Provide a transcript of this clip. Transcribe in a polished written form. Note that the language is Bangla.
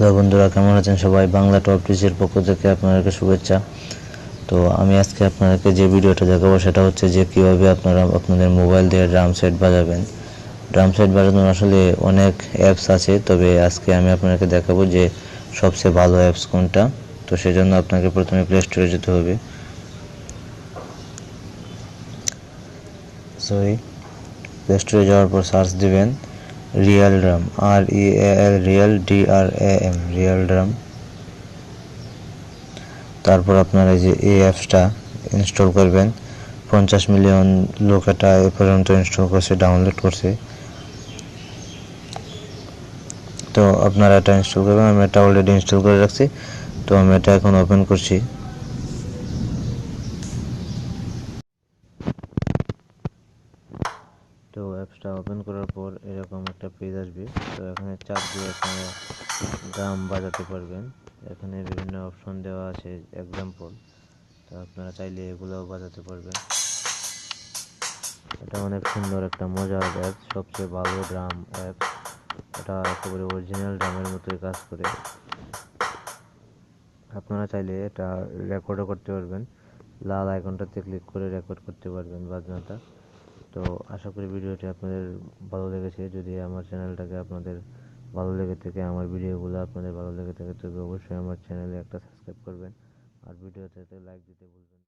হ্যালো বন্ধুরা, কেমন আছেন সবাই? বাংলা টপ টিচের পক্ষ থেকে আপনাদেরকে শুভেচ্ছা। তো আমি আজকে আপনাদেরকে যে ভিডিওটা দেখাবো সেটা হচ্ছে যে কীভাবে আপনারা আপনাদের মোবাইল দিয়ে ড্রাম সেট বাজাবেন। ড্রাম সেট বাজানোর আসলে অনেক অ্যাপস আছে, তবে আজকে আমি আপনাদেরকে দেখাবো যে সবচেয়ে ভালো অ্যাপস কোনটা। তো সেজন্য আপনাকে প্রথমে প্লে স্টোরে যেতে হবে। প্লে স্টোরে যাওয়ার পর সার্চ দিবেন real drum, REAL, real DRAM, real drum. তারপর আপনারা এই অ্যাপসটা ইনস্টল করবেন। 50 মিলিয়ন লোক এটা এ পর্যন্ত ইনস্টল করছে, ডাউনলোড করছে। তো আপনারা এটা ইনস্টল করবেন। আমি এটা অলরেডি ইনস্টল করে রাখছি, তো আমি এটা এখন ওপেন করছি। তো অ্যাপসটা ওপেন করার পর এরকম একটা পেজ আসবে। তো এখানে চাপ দিয়ে আপনারা ড্রাম বাজাতে পারবেন। এখানে বিভিন্ন অপশন দেওয়া আছে, এক্সাম্পল। তো আপনারা চাইলে এগুলোও বাজাতে পারবেন। এটা অনেক সুন্দর একটা মজার অ্যাপ, সবচেয়ে ভালো ড্রাম অ্যাপ। এটা একেবারে অরিজিনাল ড্রামের মতোই কাজ করে। আপনারা চাইলে এটা রেকর্ডও করতে পারবেন। লাল আইকনটাতে ক্লিক করে রেকর্ড করতে পারবেন বাজনাটা। তো আশা করি ভিডিওটি আপনাদের ভালো লেগেছে। যদি আমার চ্যানেলটাকে আপনাদের ভালো লেগে থাকে, আমার ভিডিওগুলো আপনাদের ভালো লেগে থাকে, তবে অবশ্যই আমার চ্যানেলে একটা সাবস্ক্রাইব করবেন আর ভিডিওতে লাইক দিতে ভুলবেন না।